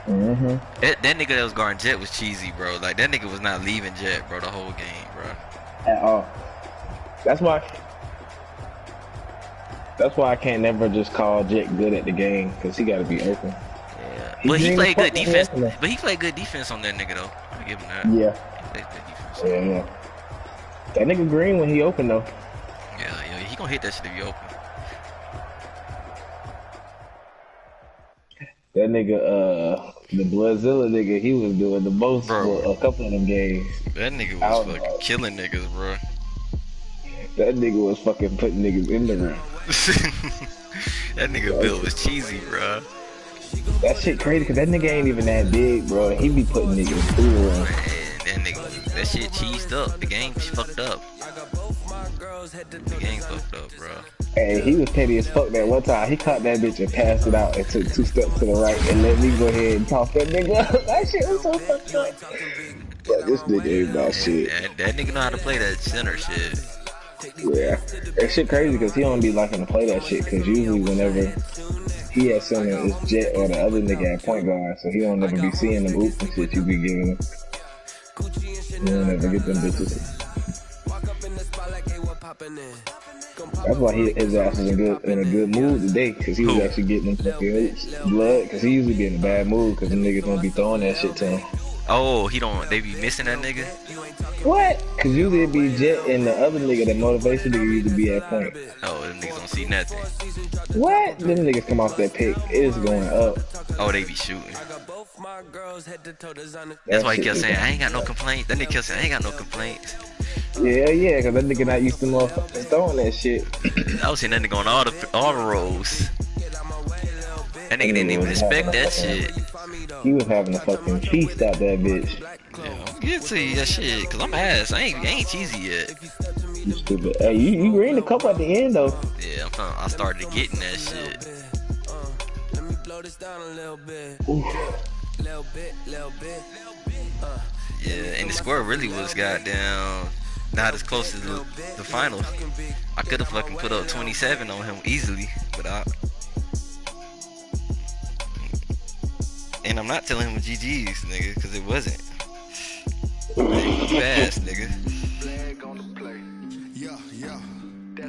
Mm-hmm. That nigga that was guarding Jet was cheesy, bro. Like that nigga was not leaving Jet, bro, the whole game, bro. At all. That's why I can't never just call Jet good at the game, cause he gotta be open. Yeah. But he played good defense. But he played good defense on that nigga though. I give him that. Yeah. He played good defense. Yeah. That nigga Green when he open though. Yeah, he gonna hit that shit if you open. That nigga, the Bloodzilla nigga, he was doing the most Bro. for a couple of them games. That nigga was fucking killing niggas, bro. That nigga was fucking putting niggas in the ring. That nigga Bill was cheesy, bro. That shit crazy, cause that nigga ain't even that big, bro. He be putting niggas through the ring. Man, that shit cheesed up. The game fucked up. The game fucked up, bro. Hey, he was petty as fuck that one time. He caught that bitch and passed it out and took 2 steps to the right and let me go ahead and toss that nigga up. That shit was so fucked up. But this nigga ain't about shit. That nigga know how to play that center shit. Yeah. That shit crazy because he don't be liking to play that shit because usually whenever he at center, it's Jet or the other nigga at point guard, so he don't never be seeing them oops and shit you be giving him. You don't never get them bitches. That's why his ass was in a good mood today, cause he was actually getting them fucking oops, blood, cause he usually be in a bad mood, cause them niggas don't be throwing that shit to him. Oh, they be missing that nigga? What? Cause usually it be Jet and the other nigga, the motivation nigga used to be at point. Oh, them niggas don't see nothing. What? Them niggas come off that pick, it is going up. Oh, they be shooting. That's why he kept saying, I ain't got no complaints. That nigga kept saying, I ain't got no complaints. Yeah, cause that nigga not used to motherfuckers throwing that shit. I was seeing that nigga on all the rolls. That nigga didn't even expect that shit. He was having a fucking feast out that bitch. Yeah, I'm good to you that shit, cause I'm ass. I ain't cheesy yet. You stupid. Hey, you ran the cup at the end though. Yeah, I started getting that shit. Let me blow this down a little bit. Little bit. Yeah, and the score really was goddamn not as close as the finals. I could have fucking put up 27 on him easily, but and I'm not telling him GG's, nigga, because it wasn't. You ass, nigga.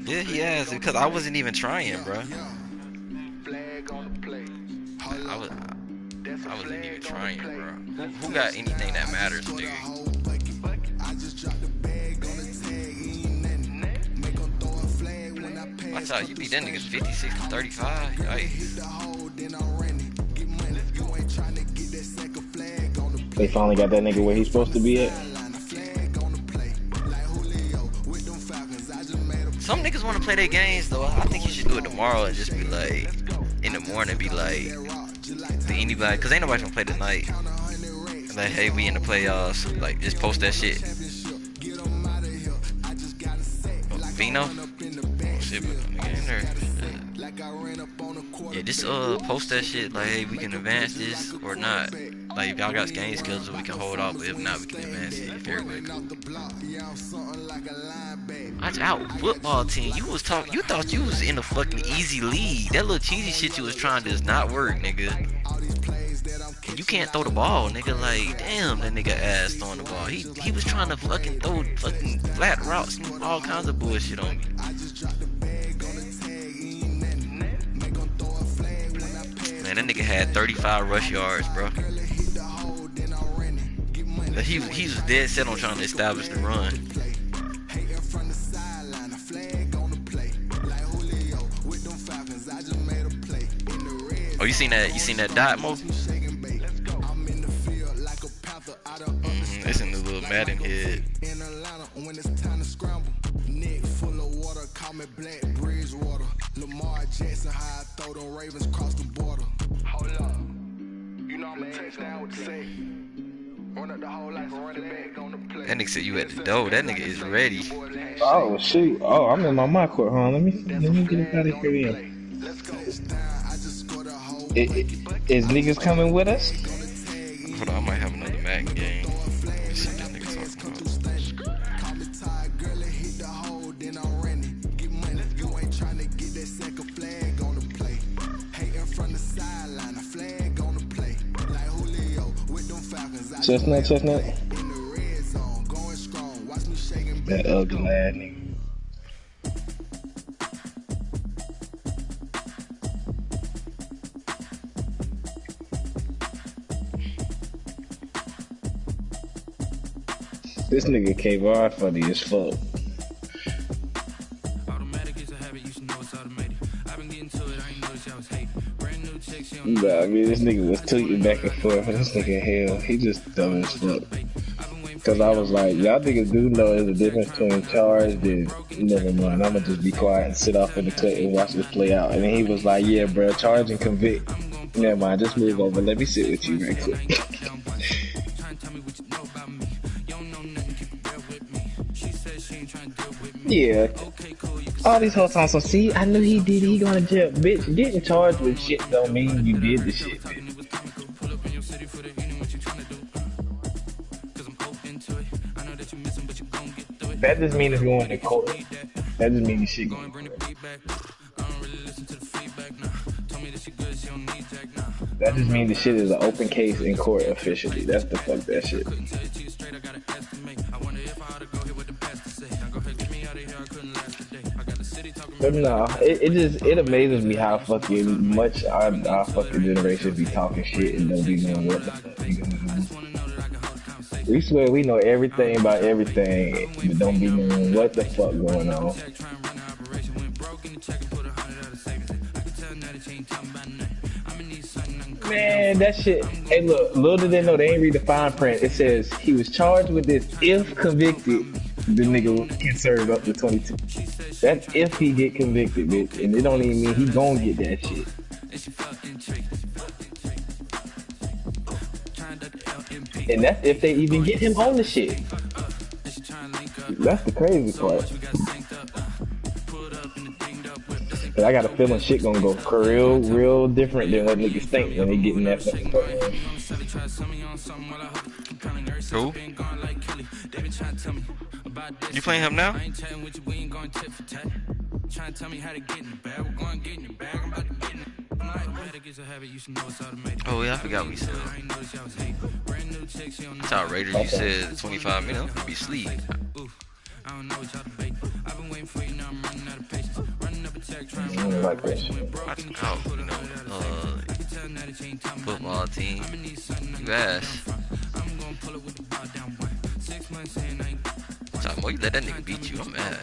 Yeah, he has, because I wasn't even trying, bro. I wasn't even trying, bro. Who got anything that matters, nigga? Watch out, you beat that nigga 56 to 35. Yikes. They finally got that nigga where he's supposed to be at. Some niggas want to play their games though. I think you should do it tomorrow and just be like, in the morning, be like, to anybody, cause ain't nobody gonna play tonight. Like, hey, we in the playoffs. Like, just post that shit. Vino? Oh shit, but nigga in there. Yeah, just post that shit. Like, hey, we can advance this or not. Like, if y'all got game schedule, we can hold off. But if not, we can advance it. If everybody cool. Watch out, football team. You thought you was in a fucking easy lead. That little cheesy shit you was trying does not work, nigga. And you can't throw the ball, nigga. Like, damn, that nigga ass throwing the ball. He was trying to fucking throw fucking flat routes and all kinds of bullshit on me. Man, that nigga had 35 rush yards, bro. He was dead set on trying to establish the run. Oh, you seen that dot, Mo? It's in the little Madden head. Hold up. You know I'm a touchdown with the safe. Run up the whole life and run it back on the play. That nigga said you at the door. That nigga is ready. Oh shoot! Oh, I'm in my court, huh? Let me get up out of here. Is niggas coming with us? Hold on, I might have another Madden game. Let's see what this nigga talking about. Chestnut. That ugly ass nigga. This nigga K-Bar funny as fuck. Automatic is a habit, you should know it's automated. I've been getting to it, I ain't noticed y'all was hate. Brand new Nah, I mean, this nigga was tweeting back and forth. This nigga, hell, he just dumb as fuck. Cause I was like, y'all niggas do know there's a difference between charged and never mind. I'ma just be quiet and sit off in the cut and watch this play out. And then he was like, yeah, bro, charge and convict. Never mind, just move over. Let me sit with you right quick. Yeah. All these whole times, so see, I knew he did it, he gonna jail. Bitch, getting charged with shit don't mean you did the shit, bitch. That just means it's going to court. That just means the shit going to court. That just means the shit is an open case in court officially. That's the fuck that shit. But no, it amazes me how fucking much our fucking generation be talking shit and don't be knowing what the fuck we going on. We swear we know everything about everything, but don't be knowing what the fuck going on. Man, that shit. Hey, look, little did they know they ain't read the fine print. It says he was charged with this. If convicted, the nigga can serve up to 22. That's if he get convicted, bitch. And it don't even mean he gon' get that shit. And that's if they even get him on the shit. That's the crazy part. But I got a feeling shit gonna go real different than what niggas think when they get in that fucking part. Who? You playing him now? Oh yeah, I forgot what you said. That's outrageous. You said 25 minutes. I'm gonna be asleep. I don't like that shit. Football team. You ass. Boy, you let that nigga beat you. I'm mad.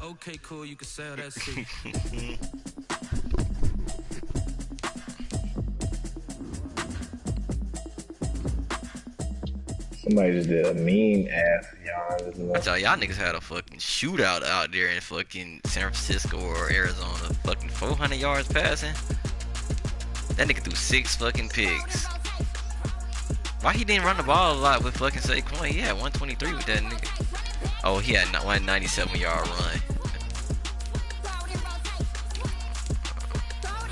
Okay, cool. You can sell that shit. Somebody just did a mean ass Y'all niggas had a fucking shootout out there in fucking San Francisco or Arizona. Fucking 400 yards passing. That nigga threw 6 fucking picks. Why he didn't run the ball a lot with fucking Saquon? He had 123 with that nigga. Oh, he had 197-yard run.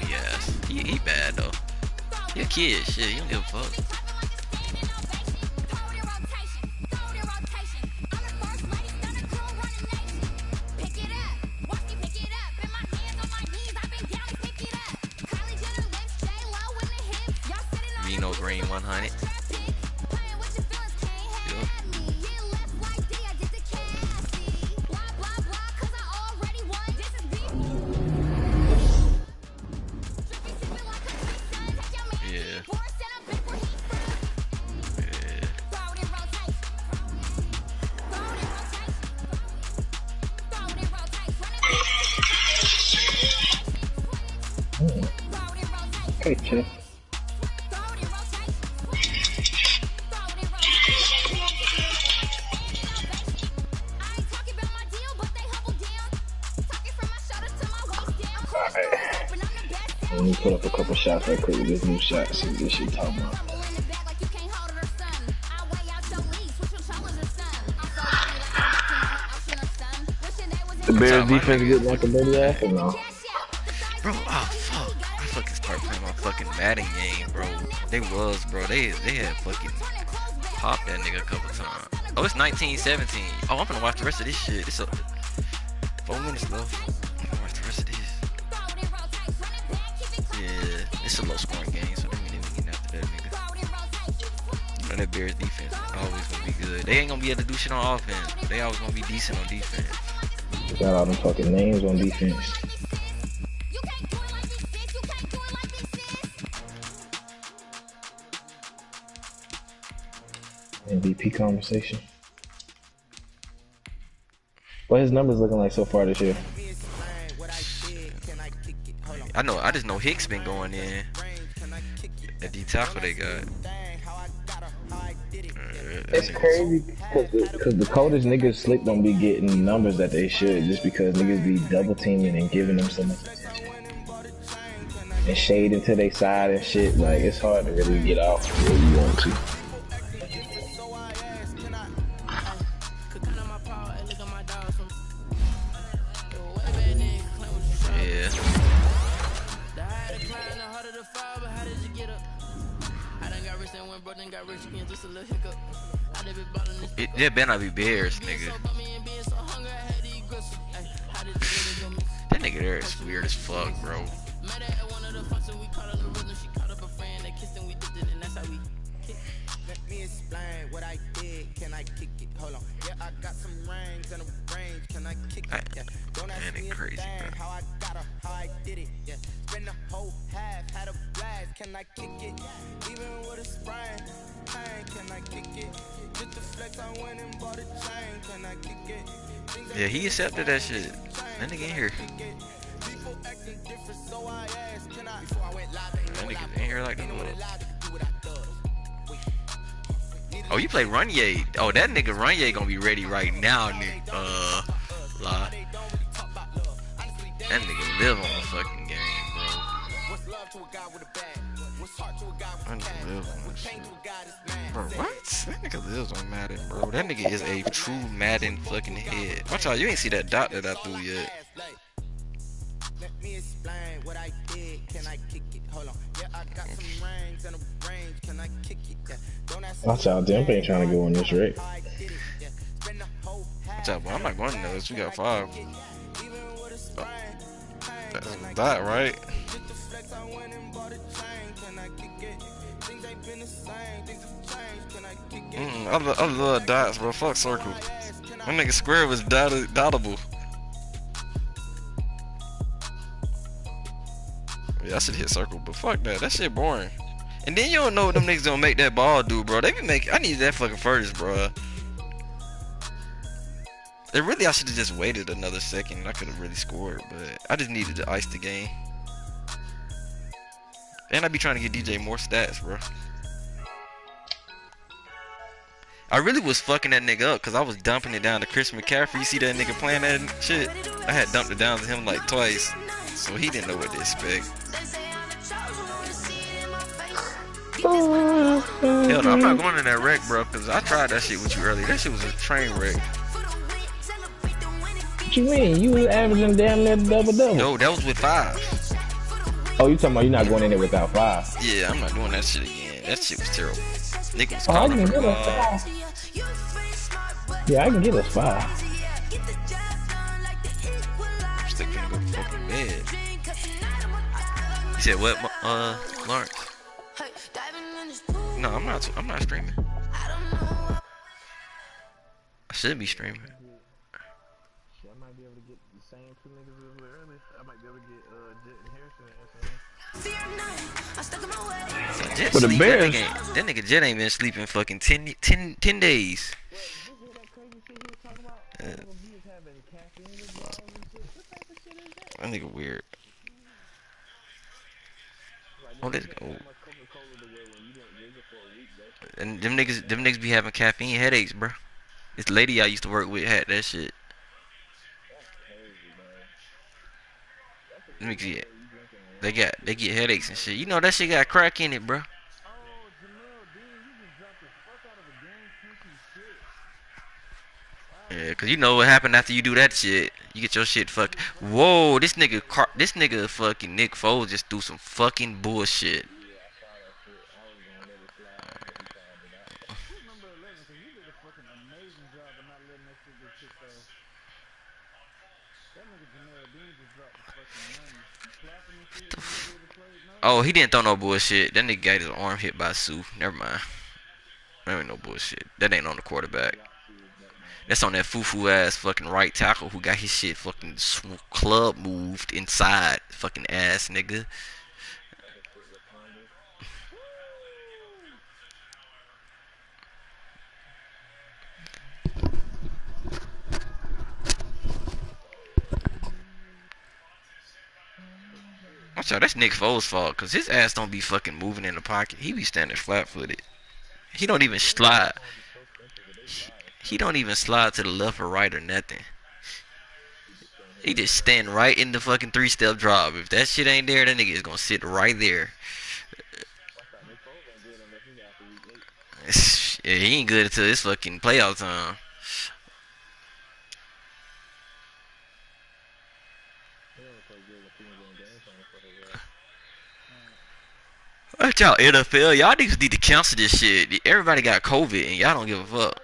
Yes, he bad though. He a kid, shit. He don't give a fuck. Green 100. Hey, chick. Let me put up a couple shots right quick with this new shot. See what this shit talking about. The Bears defense get like a dirty ass or no? Bro, oh fuck. I fucking start playing my fucking Madden game, bro. They had fucking popped that nigga a couple times. Oh, it's 19-17. Oh, I'm gonna watch the rest of this shit. It's 4 minutes left. I'm gonna watch the rest of this. Yeah, it's a low scoring game, so they ain't even getting after that nigga. And that Bears defense is always gonna be good. They ain't gonna be able to do shit on offense, but they always gonna be decent on defense. Got all them fucking names on defense. MVP conversation. What his numbers looking like so far this year? I just know Hicks been going in. That D tackle they got. It's crazy because the coldest niggas slick don't be getting numbers that they should just because niggas be double teaming and giving them so much and shading to their side and shit. Like it's hard to really get off where you want to. There better not be Bears, nigga. That nigga there is weird as fuck, bro. Let me explain what I did. Can I kick it? Hold on. Yeah, I got some rings and a range. Can I kick it? Yeah. Don't ask me crazy, how I got her, how I did it. Yeah. Spend the whole half, had a blast. Can I kick it? Even with a sprain. Can I kick it? Just the flex, I went and bought a chain. Can I kick it? Yeah, he accepted that shit. That nigga in here. That nigga in here like the blood. Oh, you play Runye. Oh, that nigga Runye gonna be ready right now, nigga. Lie. That nigga live on the fucking game, bro. That nigga live on that shit. Bro, what? That nigga lives on Madden, bro. That nigga is a true Madden fucking head. Watch out, you ain't see that dot that I threw yet. Let me explain what I did. Can I kick it? Hold on. Yeah, I got some rings and a range. Can I kick it? Yeah. Don't ask me. Watch out, Demp ain't trying to go on this wreck. Watch out, bro. I'm not going to those. We got 5. That's that, right? I love dots, bro. Fuck circle. My nigga square was dotable. Yeah, I should hit circle, but fuck that. That shit boring. And then you don't know what them niggas gonna make that ball do, bro. They be making. I need that fucking first, bro. And really, I should have just waited another second. I could have really scored, but I just needed to ice the game. And I be trying to get DJ more stats, bro. I really was fucking that nigga up because I was dumping it down to Chris McCaffrey. You see that nigga playing that shit? I had dumped it down to him like twice, so he didn't know what to expect. Hell no, I'm not going in that wreck, bro, because I tried that shit with you earlier. That shit was a train wreck. What you mean? You was averaging damn near double-double. No, that was with 5. Oh, you talking about you're not going in there without 5? Yeah, I'm not doing that shit again. That shit was terrible. Nigga was I calling can for get us 5. Yeah, I can get us 5. I'm still gonna go fucking bed. You said what, Lawrence? No, I'm not streaming. I should be streaming. Shit, I might be able to get the same 2 niggas as earlier. I might be able to get Jet and Harrison. Jet For the sleep, Bears. that nigga Jet ain't been sleeping fucking 10 days. That nigga weird. Oh, let's go. And them niggas be having caffeine headaches, bro. This lady I used to work with had that shit. They get headaches and shit. You know that shit got crack in it, bro. Yeah, cause you know what happened after you do that shit. You get your shit fucked. Whoa, this nigga fucking Nick Foles just threw some fucking bullshit. Oh, he didn't throw no bullshit. That nigga got his arm hit by Sue. Never mind. That ain't no bullshit. That ain't on the quarterback. That's on that foo-foo ass fucking right tackle who got his shit fucking club moved inside. Fucking ass nigga. Watch out, that's Nick Foles' fault, cause his ass don't be fucking moving in the pocket. He be standing flat-footed. He don't even slide. He don't even slide to the left or right or nothing. He just stand right in the fucking 3-step drop. If that shit ain't there, that nigga is gonna sit right there. Yeah, he ain't good until this fucking playoff time. Watch out, NFL. Y'all niggas need to cancel this shit. Everybody got COVID and y'all don't give a fuck.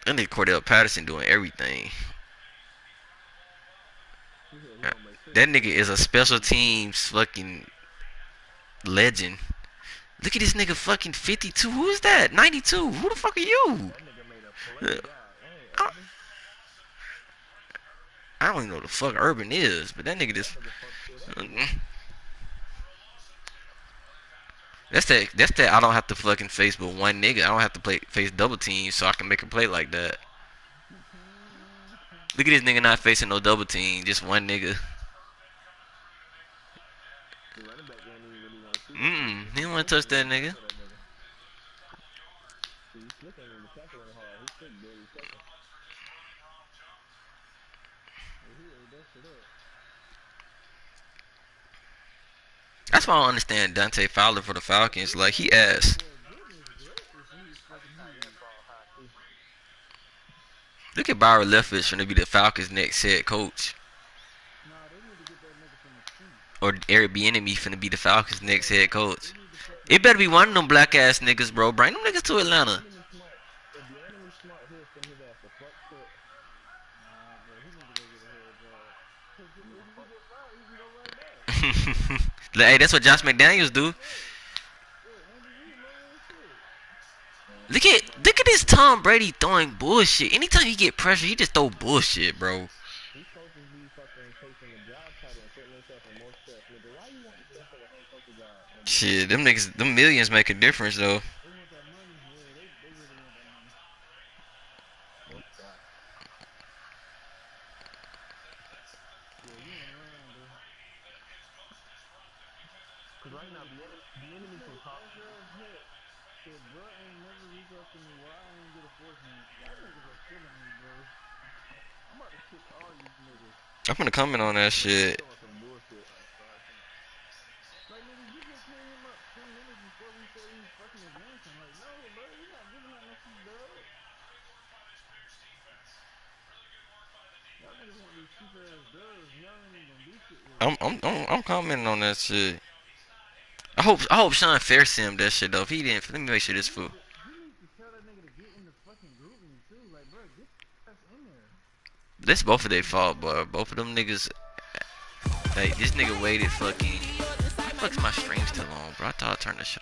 That nigga Cordell Patterson doing everything. That nigga is a special teams fucking legend. Look at this nigga fucking 52. Who is that? 92. Who the fuck are you? I don't even know what the fuck Urban is, but that nigga just. That's that I don't have to fucking face but one nigga. I don't have to face double teams so I can make a play like that. Look at this nigga not facing no double team, just one nigga. He don't want to touch that nigga. That's why I don't understand Dante Fowler for the Falcons. Like, he ass. Look at Byron Leftwich finna be the Falcons' next head coach. Or Eric Bieniemy finna be the Falcons' next head coach. It better be one of them black ass niggas, bro. Bring them niggas to Atlanta. Hey, that's what Josh McDaniels do. Look at this Tom Brady throwing bullshit. Anytime he get pressure, he just throw bullshit, bro. Shit, them niggas, them millions make a difference though. I'm gonna comment on that shit. I'm commenting on that shit. I hope Sean Fair see him that shit though. If he didn't, let me make sure this fool. That's both of their fault, bro. Both of them niggas. Hey, this nigga waited fucking. Why the fuck's my stream still on, bro? I thought I turned this shit off.